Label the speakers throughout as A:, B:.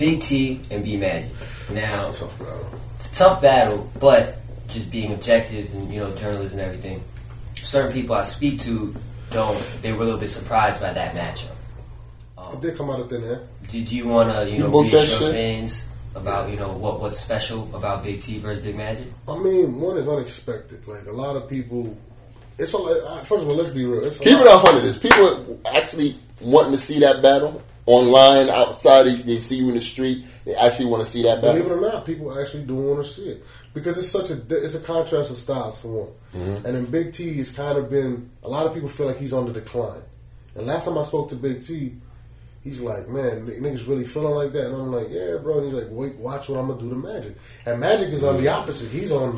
A: Big T and B Magic. Now, it's a tough battle, but just being objective and journalism and everything. Certain people I speak to they were a little bit surprised by that matchup.
B: It did come out of thin air.
A: Do you want to reassure fans about what's special about Big T versus Big Magic?
B: I mean, one is unexpected. Like a lot of people, first of all, let's be real.
C: Keep it 100. Is people actually wanting to see that battle online, outside? They see you in the street. They actually want to see that battle.
B: Believe it or not, people actually do want to see it because it's a contrast of styles for one. Mm-hmm. And then Big T has kind of been. A lot of people feel like he's on the decline. And last time I spoke to Big T, he's like, man, niggas really feeling like that. And I'm like, yeah, bro. And he's like, wait, watch what I'm gonna do to Magic. And Magic is on the opposite. He's on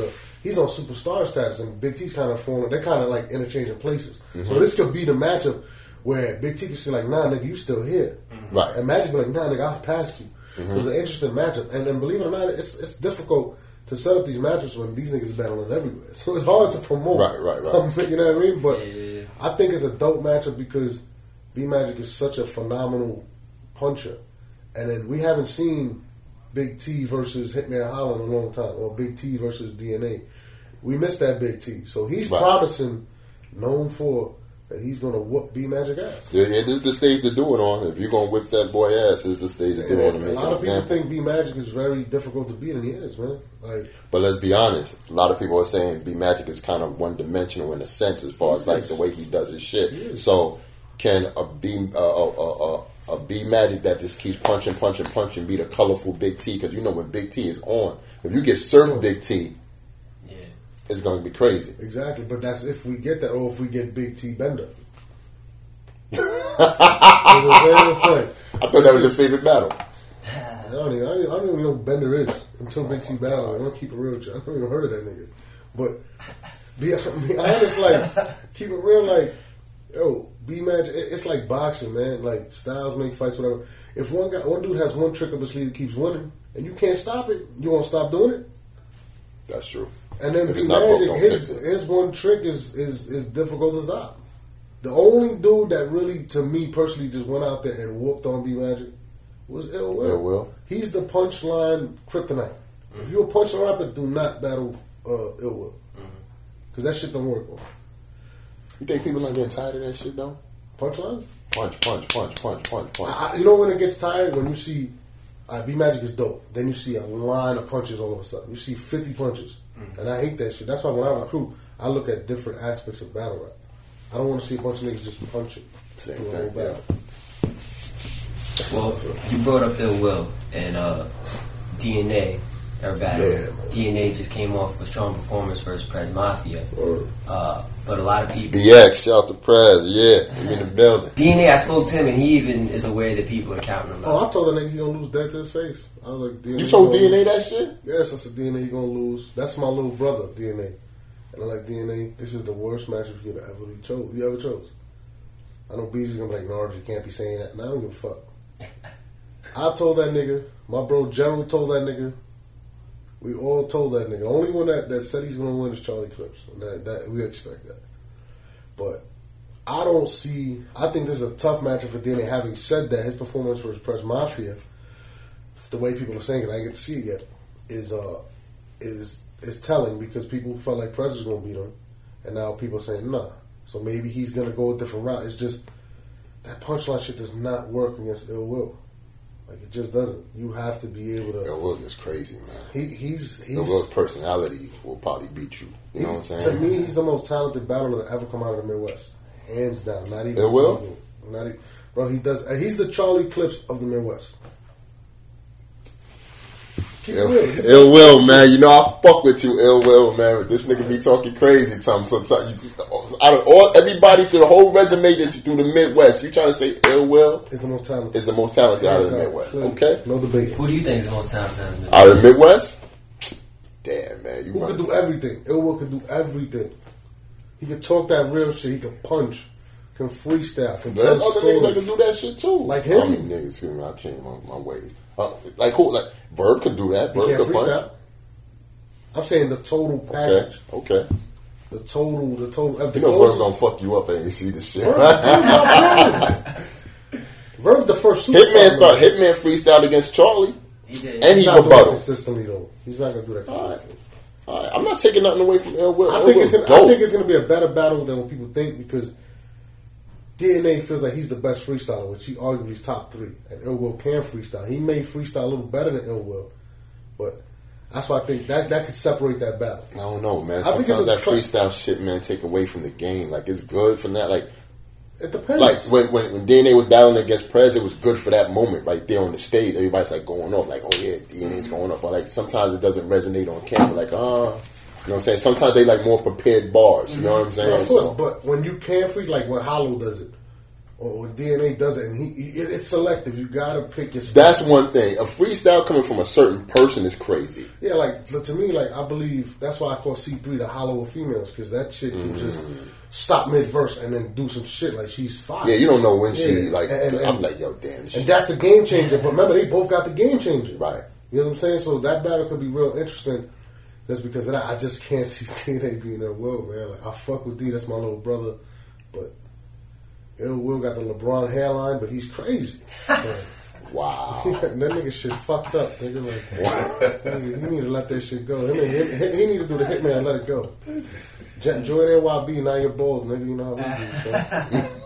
B: superstar status, and Big T's kind of falling. They're kind of like interchanging places. Mm-hmm. So this could be the matchup where Big T can say like, nah, nigga, you still here. Mm-hmm. Right. And Magic be like, nah, nigga, I've passed you. Mm-hmm. It was an interesting matchup. And then believe it or not, it's difficult to set up these matchups when these niggas battling everywhere. So it's hard to promote. Right. You know what I mean? But I think it's a dope matchup because B Magic is such a phenomenal puncher. And then we haven't seen Big T versus Hitman Holla in a long time, or Big T versus DNA. We missed that Big T. So he's promising, known for, that he's going to whoop B Magic ass.
C: Yeah, this is the stage to do it on. If you're going to whip that boy ass, this is the stage to do it on.
B: A lot of people think B Magic is very difficult to beat, and he is, man.
C: But let's be honest. A lot of people are saying B Magic is kind of one-dimensional in a sense as far as like the way he does his shit. So can a B Magic that just keeps punching beat a colorful Big T? Because when Big T is on, if you get surf Big T, it's going to be crazy.
B: Exactly, but that's if we get that, or if we get Big T Bender.
C: I thought that was your favorite battle.
B: I don't even know what Bender is until Big T battle. I'm going to keep it real with you. I haven't even heard of that nigga. But be honest, like, keep it real, like, yo, B Magic, it's like boxing, man. Like, styles make fights, whatever. If one dude has one trick up his sleeve that keeps winning, and you can't stop it, you won't stop doing it?
C: That's true.
B: And then B Magic, his one trick is difficult to stop. The only dude that really, to me personally, just went out there and whooped on B Magic was Ill Will.
C: Ill Will.
B: He's the punchline kryptonite. Mm-hmm. If you're a punchline rapper, do not battle Ill Will. Because that shit don't work. Bro.
C: You think people not getting tired of that shit, though?
B: Punchlines?
C: Punch.
B: You know when it gets tired? When you see B Magic is dope. Then you see a line of punches all of a sudden. You see 50 punches. Mm-hmm. And I hate that shit. That's why when I recruit, I look at different aspects of battle rap. I don't want to see a bunch of niggas just punching.
C: Same thing.
A: Well, you brought up Ill Will and DNA, their battle. Yeah, DNA just came off a strong performance versus Prez Mafia. But a lot of people...
C: BX, shout out to Prez, he's in the building.
A: DNA, I spoke to him, and he even is aware that people are counting him out.
B: Oh, I told that nigga he gonna lose dead to his face. I was like, DNA,
C: you told DNA that shit?
B: Yes, I said, DNA, you gonna lose. That's my little brother, DNA. And I'm like, DNA, this is the worst matchup you ever chose. I know BG's gonna be like, Norbes, you can't be saying that. Nah, I don't give a fuck. I told that nigga, my bro Gerald told that nigga, we all told that nigga. The only one that said he's gonna win is Charlie Clips. And that we expect that. But I think this is a tough matchup for DNA. Having said that, his performance versus Prez Mafia, the way people are saying it, I ain't get to see it yet, is telling because people felt like Prez was going to beat him, and now people are saying nah. So maybe he's going to go a different route. It's just that punchline shit does not work against Ill Will. Like it just doesn't. You have to be able to.
C: Ill Will is crazy, man.
B: He's
C: Ill Will's personality will probably beat you. You know what I'm saying?
B: To me, he's the most talented battler to ever come out of the Midwest, hands down. Not even
C: Ill Will.
B: Not even, bro. He does. He's the Charlie Clips of the Midwest.
C: Ill Will, man. You know I fuck with you, Ill Will, man. This nigga be talking crazy sometimes. Out of everybody through the whole resume that you do the Midwest, you trying to say Ill Will
B: is the most talented.
C: Is the most talented out of the Midwest. Okay,
B: no debate.
A: Who do you think is the most talented
C: out of the Midwest? Damn, man.
B: Who could do everything? Ill Will could do everything. He could talk that real shit. He could punch. Can freestyle. Can tell
C: there's other niggas that can do that shit too.
B: Like him.
C: I mean, niggas, excuse me, I changed my ways. Like who? Like Verb can do that. Verb can freestyle.
B: I'm saying the total package.
C: Okay.
B: The total.
C: You know Verb gonna fuck you up and you see this shit.
B: Verb, the first
C: Hitman freestyled against Charlie.
A: He did.
C: And
B: he's
C: he
B: not doing that
C: rebuttal.
B: consistently though. He's not gonna do that consistently.
C: All right. I'm not taking nothing away from Ill Will.
B: I think it's gonna be a better battle than what people think because DNA feels like he's the best freestyler, which he arguably is top 3, and Ill Will can freestyle. He may freestyle a little better than Ill Will, but that's why I think that could separate that battle.
C: I don't know, man. Sometimes that freestyle shit, man, take away from the game. Like it's good from that. Like
B: it depends.
C: Like when DNA was battling against Prez, it was good for that moment right there on the stage. Everybody's like going off, like, oh yeah, DNA's going off. But like sometimes it doesn't resonate on camera. Like, you know what I'm saying? Sometimes they like more prepared bars. You know what I'm saying?
B: Well, of course, but when you can freeze, like when Hollow does it, or when DNA does it, and it's selective. You gotta pick your spots.
C: That's one thing. A freestyle coming from a certain person is crazy.
B: Yeah, like to me, like I believe that's why I call C3 the Hollow of females because that shit can just stop mid verse and then do some shit like she's fine.
C: Yeah, you don't know when she like. I'm like, yo, damn.
B: And that's a game changer. But remember, they both got the game changer.
C: Right.
B: You know what I'm saying? So that battle could be real interesting. Just because of that, I just can't see DNA being that world, man. Like I fuck with D, that's my little brother, but Ill Will got the LeBron hairline, but he's crazy.
C: Wow.
B: That nigga shit fucked up. Nigga, like, wow. Nigga, you need to let that shit go. He need to do the Hitman and let it go. Join NYB, now you're bald, nigga. You know how we do. So.